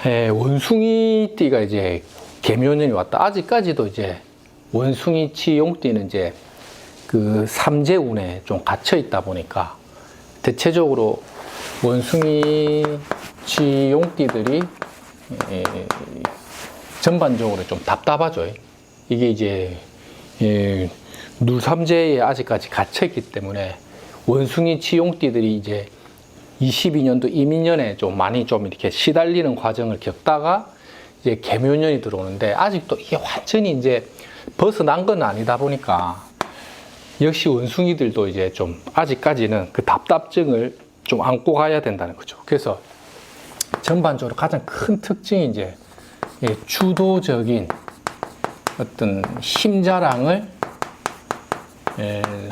원숭이띠가 이제 계묘년이 왔다. 아직까지도 이제 원숭이치 용띠는 이제 그 삼재운에 좀 갇혀 있다 보니까 대체적으로 원숭이치 용띠들이 전반적으로 좀 답답하죠. 이게 이제 누삼재에 아직까지 갇혀 있기 때문에 원숭이치 용띠들이 이제 22년도 이민년에 좀 많이 좀 이렇게 시달리는 과정을 겪다가 이제 계묘년이 들어오는데 아직도 이게 완전히 이제 벗어난 건 아니다 보니까 역시 원숭이들도 이제 좀 아직까지는 그 답답증을 좀 안고 가야 된다는 거죠. 그래서 전반적으로 가장 큰 특징이 이제 주도적인 어떤 힘 자랑을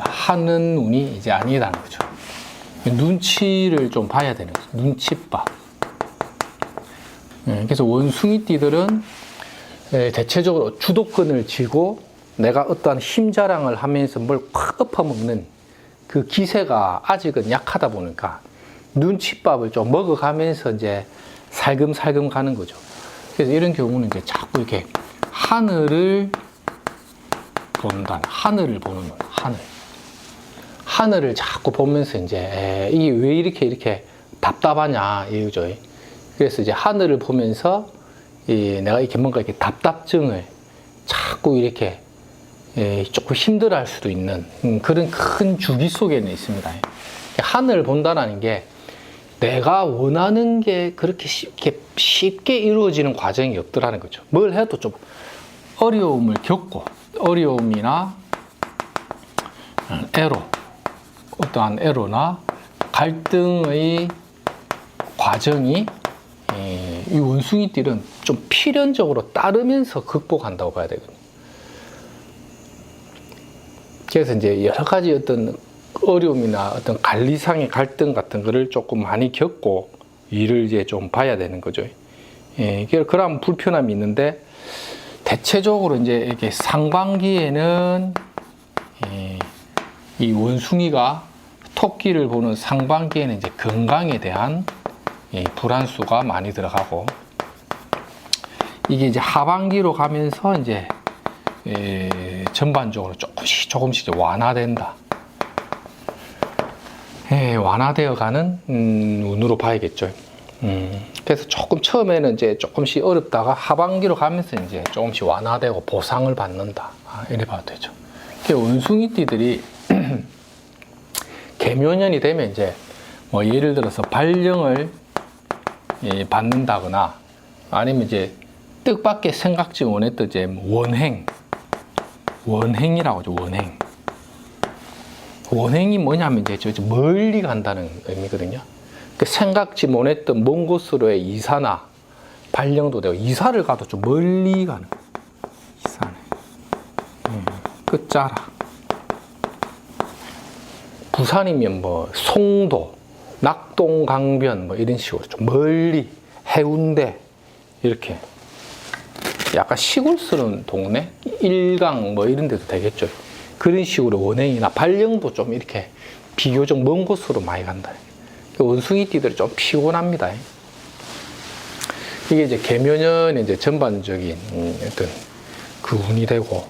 하는 운이 이제 아니다는 거죠. 눈치를 좀 봐야 되는 거죠. 눈치밥. 그래서 원숭이띠들은 대체적으로 주도권을 쥐고 내가 어떠한 힘 자랑을 하면서 뭘 확 엎어먹는 그 기세가 아직은 약하다 보니까 눈치밥을 좀 먹어가면서 이제 살금살금 가는 거죠. 그래서 이런 경우는 이제 자꾸 이렇게 하늘을 본다. 하늘을 보는 거예요. 하늘을 자꾸 보면서 이제 이게 왜 이렇게 답답하냐 이거죠. 그래서 이제 하늘을 보면서 내가 이렇게 뭔가 이렇게 답답증을 자꾸 이렇게 조금 힘들어할 수도 있는 그런 큰 주기 속에는 있습니다. 하늘을 본다는 게 내가 원하는 게 그렇게 쉽게 이루어지는 과정이 없더라는 거죠. 뭘 해도 좀 어려움을 겪고 어려움이나 어떠한 애로나 갈등의 과정이 이 원숭이띠는 좀 필연적으로 따르면서 극복한다고 봐야 되거든요. 그래서 이제 여러 가지 어떤 어려움이나 어떤 관리상의 갈등 같은 거를 조금 많이 겪고 일을 이제 좀 봐야 되는 거죠. 그런 불편함이 있는데 대체적으로 이제 이렇게 상반기에는 이 원숭이가 토끼를 보는 상반기에는 이제 건강에 대한 불안수가 많이 들어가고 이게 이제 하반기로 가면서 이제 전반적으로 조금씩 이제 완화된다. 완화되어 가는 운으로 봐야겠죠. 그래서 조금 처음에는 이제 조금씩 어렵다가 하반기로 가면서 이제 조금씩 완화되고 보상을 받는다. 이래 봐도 되죠. 원숭이띠들이 계묘년이 되면 이제 뭐 예를 들어서 발령을 받는다거나 아니면 이제 뜻밖의 생각지 못했던 이제 원행이라고 하죠. 원행이 뭐냐면 이제 멀리 간다는 의미거든요. 생각지 못했던 먼 곳으로의 이사나 발령도 되고 이사를 가도 좀 멀리 가는 이사네. 끝자락. 부산이면 뭐 송도, 낙동, 강변 뭐 이런 식으로 좀 멀리 해운대 이렇게 약간 시골스러운 동네, 일강 뭐 이런 데도 되겠죠. 그런 식으로 원행이나 발령도 좀 이렇게 비교적 먼 곳으로 많이 간다. 원숭이띠들이 좀 피곤합니다. 이게 이제 계묘년의 이제 전반적인 어떤 그 운이 되고,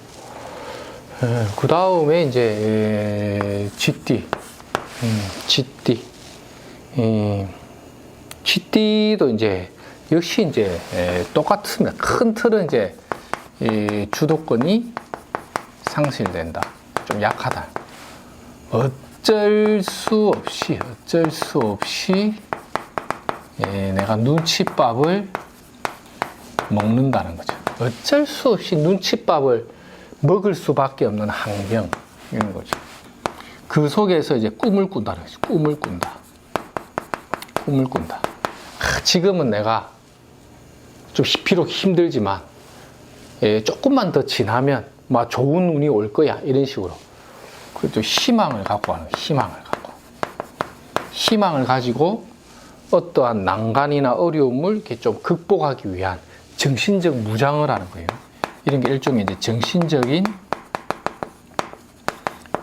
그 다음에 이제 쥐띠도 이제 역시 이제 똑같으면 큰 틀은 이제 주도권이 상실된다. 좀 약하다. 어쩔 수 없이 내가 눈칫밥을 먹는다는 거죠. 어쩔 수 없이 눈칫밥을 먹을 수밖에 없는 환경 이런 거죠. 그 속에서 이제 꿈을 꾼다는 거죠. 꿈을 꾼다. 지금은 내가 좀 비록 힘들지만 조금만 더 지나면 막 좋은 운이 올 거야 이런 식으로 그 희망을 갖고 하는 거예요. 희망을 가지고 어떠한 난간이나 어려움을 이렇게 좀 극복하기 위한 정신적 무장을 하는 거예요. 이런 게 일종의 이제 정신적인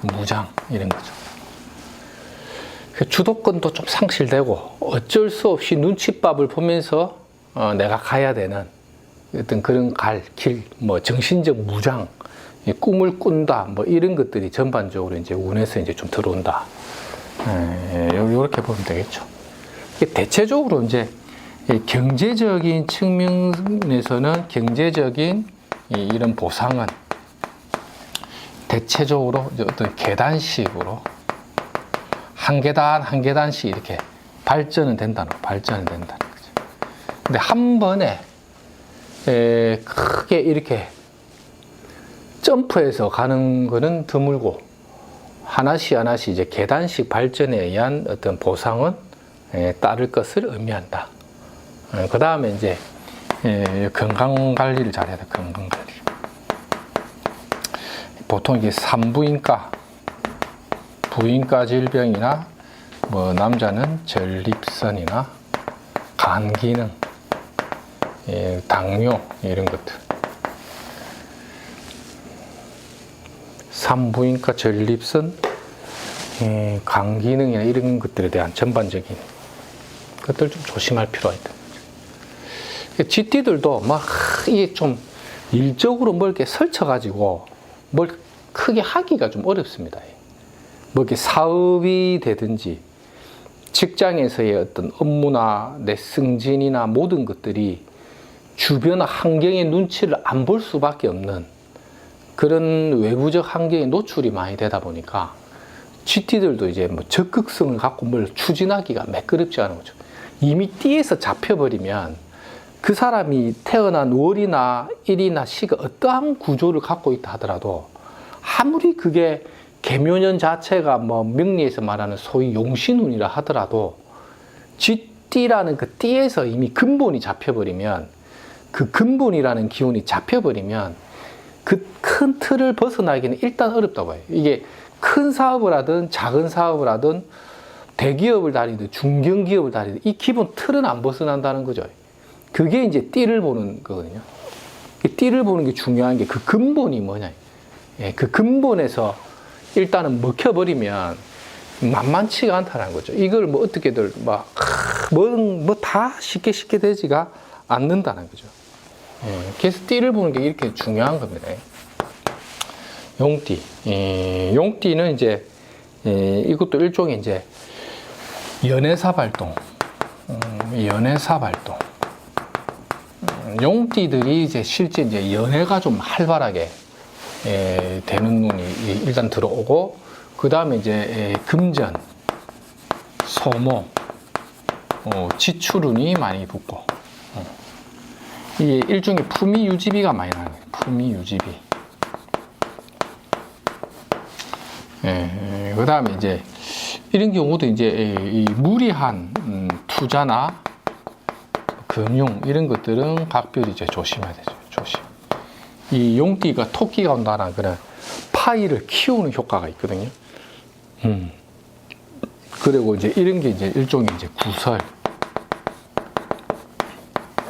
무장 이런 거죠. 주도권도 좀 상실되고 어쩔 수 없이 눈칫밥을 보면서 내가 가야 되는 어떤 그런 길, 뭐 정신적 무장, 꿈을 꾼다, 뭐 이런 것들이 전반적으로 이제 운에서 이제 좀 들어온다. 이렇게 보면 되겠죠. 대체적으로 이제 경제적인 측면에서는 경제적인 이런 보상은 대체적으로 어떤 계단식으로 한 계단 한 계단씩 이렇게 발전은 된다는 거죠. 근데 한 번에 크게 이렇게 점프해서 가는 거는 드물고 하나씩 하나씩 이제 계단식 발전에 의한 어떤 보상은 따를 것을 의미한다. 그 다음에 이제 건강 관리를 잘해야 돼. 건강 관리. 보통 이게 산부인과, 부인과 질병이나 뭐 남자는 전립선이나 간 기능, 당뇨 이런 것들. 산부인과, 전립선, 간 기능이나 이런 것들에 대한 전반적인 것들 좀 조심할 필요가 있다. GT들도 막 이게 좀 일적으로 뭘 이렇게 설쳐가지고 뭘 크게 하기가 좀 어렵습니다. 뭐 이렇게 사업이 되든지 직장에서의 어떤 업무나 내 승진이나 모든 것들이 주변 환경의 눈치를 안 볼 수밖에 없는 그런 외부적 환경에 노출이 많이 되다 보니까 GT들도 이제 뭐 적극성을 갖고 뭘 추진하기가 매끄럽지 않은 거죠. 이미 띠에서 잡혀버리면 그 사람이 태어난 월이나 일이나 시가 어떠한 구조를 갖고 있다 하더라도 아무리 그게 계묘년 자체가 뭐 명리에서 말하는 소위 용신운이라 하더라도 쥐띠라는 그 띠에서 이미 근본이 잡혀버리면 그 근본이라는 기운이 잡혀버리면 그 큰 틀을 벗어나기는 일단 어렵다고 해요. 이게 큰 사업을 하든 작은 사업을 하든 대기업을 다니든 중견기업을 다니든 이 기본 틀은 안 벗어난다는 거죠. 그게 이제 띠를 보는 거거든요. 띠를 보는 게 중요한 게 그 근본이 뭐냐. 그 근본에서 일단은 먹혀버리면 만만치가 않다는 거죠. 이걸 뭐 어떻게들 뭐 다 쉽게 되지가 않는다는 거죠. 그래서 띠를 보는 게 이렇게 중요한 겁니다. 용띠. 용띠는 이제 이것도 일종의 이제 연애사 발동. 연애사 발동. 용띠들이 이제 실제 이제 연애가 좀 활발하게 되는 눈이 일단 들어오고, 그 다음에 이제 금전, 소모, 지출운이 많이 붙고, 이게 일종의 품위 유지비가 많이 나는 거예요. 품위 유지비. 그 다음에 이제 이런 경우도 이제 이 무리한 투자나 금융 이런 것들은 각별히 이제 조심해야 되죠. 조심. 이 용띠가 토끼가 온다는 그런 파이를 키우는 효과가 있거든요. 그리고 이제 이런 게 이제 일종의 이제 구설,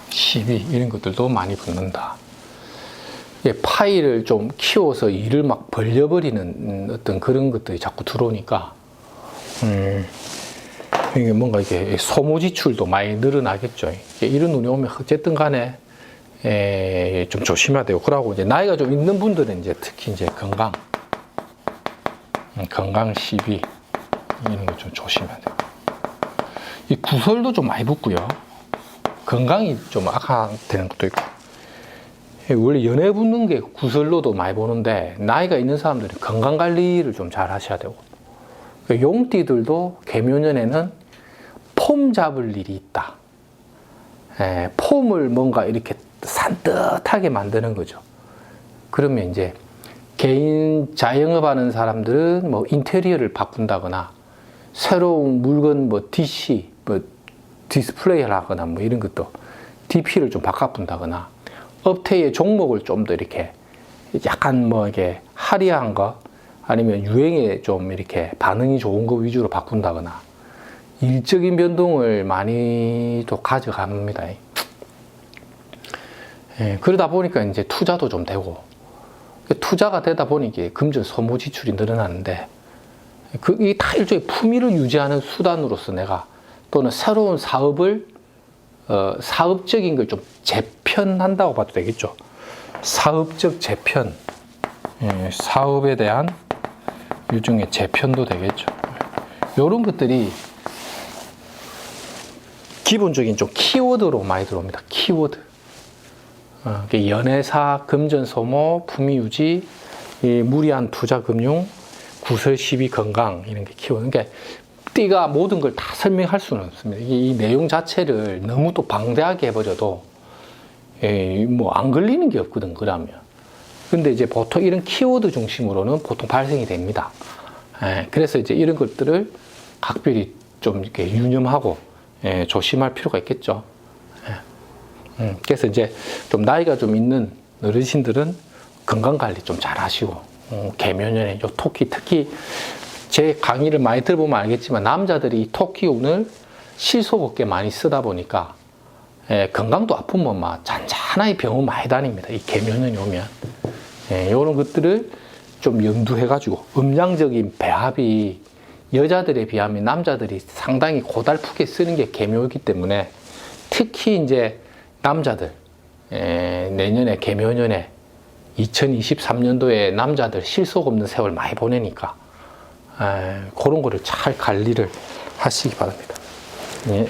시비 이런 것들도 많이 붙는다. 파이를 좀 키워서 일을 막 벌려버리는 어떤 그런 것들이 자꾸 들어오니까 이게 뭔가 이게 소모지출도 많이 늘어나겠죠. 이런 눈이 오면 어쨌든 간에 좀 조심해야 되고, 그러고 이제 나이가 좀 있는 분들은 이제 특히 이제 건강 시비 이런 거 좀 조심해야 되고, 이 구설도 좀 많이 붙고요. 건강이 좀 악화되는 것도 있고. 원래 연애 붙는 게 구설로도 많이 보는데 나이가 있는 사람들은 건강 관리를 좀 잘 하셔야 되고, 용띠들도 계묘년에는 폼 잡을 일이 있다. 폼을 뭔가 이렇게 산뜻하게 만드는 거죠. 그러면 이제 개인 자영업 하는 사람들은 뭐 인테리어를 바꾼다거나 새로운 물건 뭐 DC, 뭐 디스플레이를 하거나 뭐 이런 것도 DP를 좀 바꿔본다거나, 업태의 종목을 좀 더 이렇게 약간 뭐 이게 화려한 거 아니면 유행에 좀 이렇게 반응이 좋은 거 위주로 바꾼다거나, 일적인 변동을 많이 또 가져갑니다. 그러다 보니까 이제 투자도 좀 되고, 투자가 되다 보니 이게 금전 소모 지출이 늘어나는데, 이게 다 일종의 품위를 유지하는 수단으로서 내가 또는 새로운 사업을 사업적인 걸 좀 재편한다고 봐도 되겠죠. 사업적 재편, 예, 사업에 대한 일종의 재편도 되겠죠. 이런 것들이 기본적인 좀 키워드로 많이 들어옵니다. 키워드. 연회사, 금전소모, 품위유지, 무리한 투자금융, 구설시비 건강 이런 게 키워드. 그러니까 띠가 모든 걸 다 설명할 수는 없습니다. 이 내용 자체를 너무 또 방대하게 해버려도 뭐 안 걸리는 게 없거든. 그러면. 근데 이제 보통 이런 키워드 중심으로는 보통 발생이 됩니다. 그래서 이제 이런 것들을 각별히 좀 이렇게 유념하고 조심할 필요가 있겠죠. 그래서 이제 좀 나이가 좀 있는 어르신들은 건강 관리 좀 잘 하시고, 계면연에 요 토끼, 특히 제 강의를 많이 들어보면 알겠지만 남자들이 이 토끼운을 실속없게 많이 쓰다 보니까 건강도 아프면 막 잔잔하게 병원 많이 다닙니다. 이 계면연이 오면. 이런 것들을 좀 염두해가지고 음양적인 배합이 여자들에 비하면 남자들이 상당히 고달프게 쓰는 게 계묘이기 때문에 특히 이제 남자들 내년에 계묘년에 2023년도에 남자들 실속 없는 세월 많이 보내니까 그런 거를 잘 관리를 하시기 바랍니다. 예.